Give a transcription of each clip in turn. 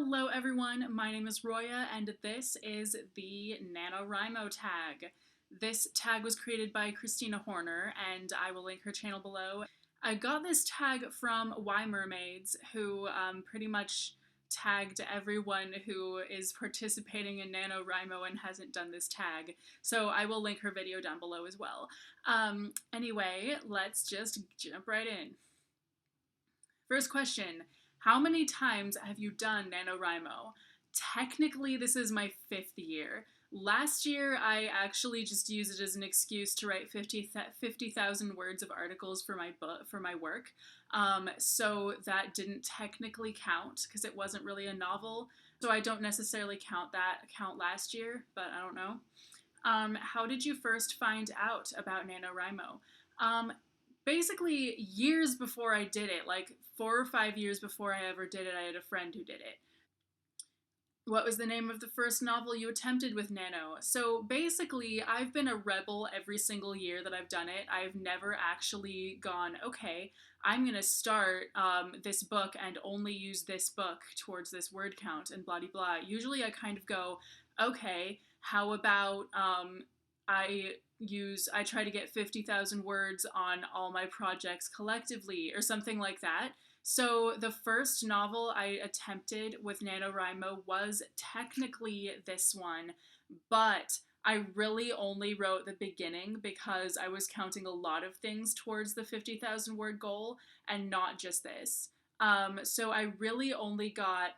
Hello everyone, my name is Roya and this is the NaNoWriMo Tag. This tag was created by Christina Horner and I will link her channel below. I got this tag from Y Mermaids, who pretty much tagged everyone who is participating in NaNoWriMo and hasn't done this tag. So I will link her video down below as well. Anyway, let's just jump right in. First question. How many times have you done NaNoWriMo? Technically, this is my 5th year. Last year, I actually just used it as an excuse to write 50,000 words of articles for my book, for my work. So that didn't technically count because it wasn't really a novel. So I don't necessarily count last year, but I don't know. How did you first find out about NaNoWriMo? Basically, years before I did it, like 4 or 5 years before I ever did it, I had a friend who did it. What was the name of the first novel you attempted with Nano? So basically, I've been a rebel every single year that I've done it. I've never actually gone, okay, I'm going to start this book and only use this book towards this word count and blah, blah, blah. Usually I kind of go, okay, how about I try to get 50,000 words on all my projects collectively or something like that. So the first novel I attempted with NaNoWriMo was technically this one, but I really only wrote the beginning because I was counting a lot of things towards the 50,000 word goal and not just this. So I really only got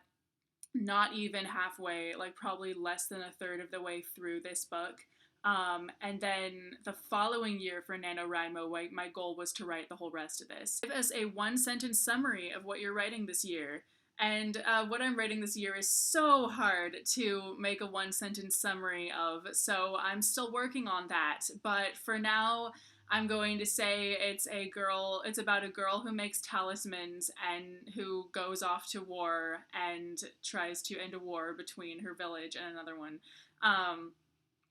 not even halfway, like probably less than a third of the way through this book. And then the following year for NaNoWriMo, my goal was to write the whole rest of this. Give us a 1-sentence summary of what you're writing this year. And what I'm writing this year is so hard to make a 1-sentence summary of, so I'm still working on that. But for now, I'm going to say it's about a girl who makes talismans and who goes off to war and tries to end a war between her village and another one.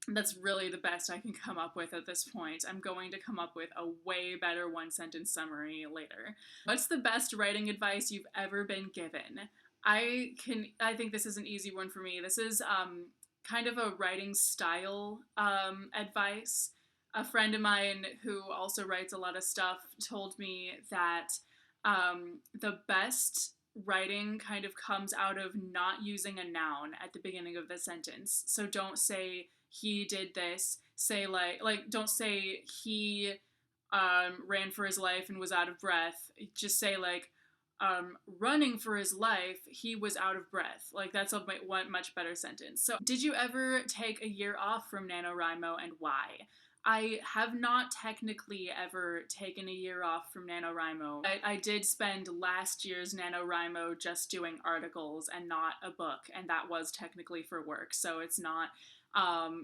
That's really the best I can come up with at this point. I'm going to come up with a way better 1-sentence summary later. What's the best writing advice you've ever been given? I think this is an easy one for me. This is kind of a writing style advice. A friend of mine who also writes a lot of stuff told me that the best writing kind of comes out of not using a noun at the beginning of the sentence. So don't say he did this. Say like don't say he ran for his life and was out of breath. Just say like running for his life, he was out of breath. Like that's a much better sentence. So did you ever take a year off from NaNoWriMo and why? I have not technically ever taken a year off from NaNoWriMo. I did spend last year's NaNoWriMo just doing articles and not a book, and that was technically for work, so it's not,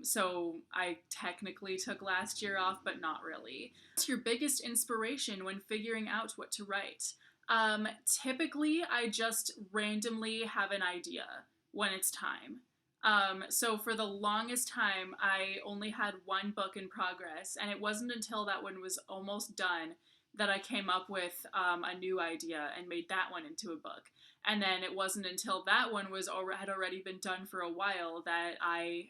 so I technically took last year off, but not really. What's your biggest inspiration when figuring out what to write? Typically, I just randomly have an idea when it's time. So for the longest time, I only had one book in progress, and it wasn't until that one was almost done that I came up with a new idea and made that one into a book. And then it wasn't until that one had already been done for a while that I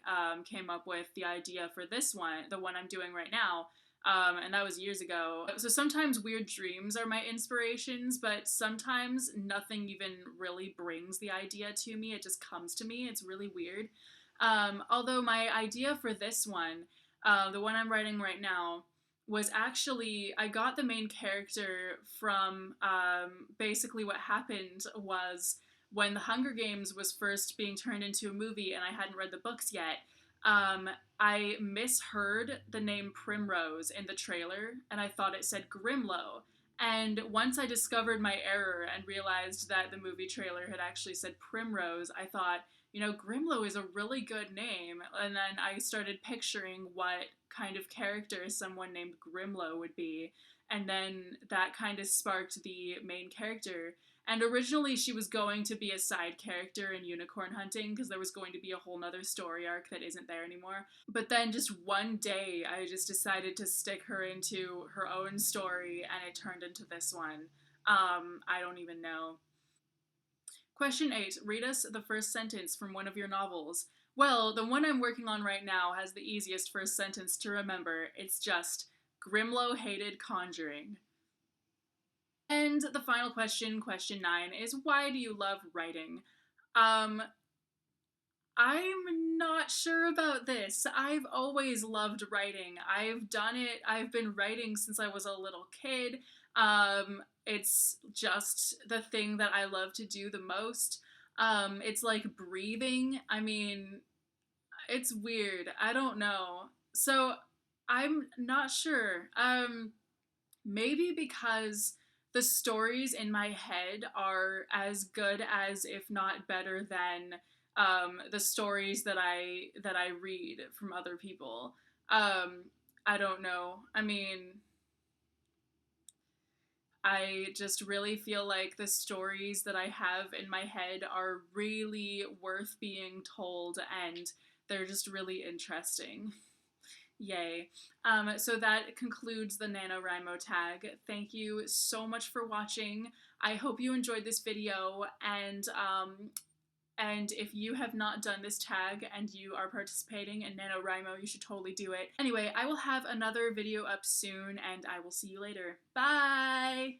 came up with the idea for this one, the one I'm doing right now. And that was years ago. So sometimes weird dreams are my inspirations, but sometimes nothing even really brings the idea to me. It just comes to me. It's really weird. Although my idea for this one, the one I'm writing right now, was actually, I got the main character from, basically what happened was when The Hunger Games was first being turned into a movie and I hadn't read the books yet, I misheard the name Primrose in the trailer, and I thought it said Grimlow. And once I discovered my error and realized that the movie trailer had actually said Primrose, I thought, you know, Grimlow is a really good name. And then I started picturing what kind of character someone named Grimlow would be. And then that kind of sparked the main character. And originally she was going to be a side character in Unicorn Hunting because there was going to be a whole nother story arc that isn't there anymore. But then just one day I just decided to stick her into her own story and it turned into this one. I don't even know. Question 8. Read us the first sentence from one of your novels. Well, the one I'm working on right now has the easiest first sentence to remember. It's just, Grimlow hated conjuring. And the final question, question 9, is why do you love writing? Um, I'm not sure about this. I've always loved writing. I've done it. I've been writing since I was a little kid. It's just the thing that I love to do the most. It's like breathing. I mean, it's weird. I don't know. So I'm not sure. Maybe because the stories in my head are as good as, if not better than, the stories that I read from other people. Um, I don't know. I mean, I just really feel like the stories that I have in my head are really worth being told, and they're just really interesting. Yay. So that concludes the NaNoWriMo tag. Thank you so much for watching. I hope you enjoyed this video, and if you have not done this tag and you are participating in NaNoWriMo, you should totally do it. Anyway, I will have another video up soon, and I will see you later. Bye!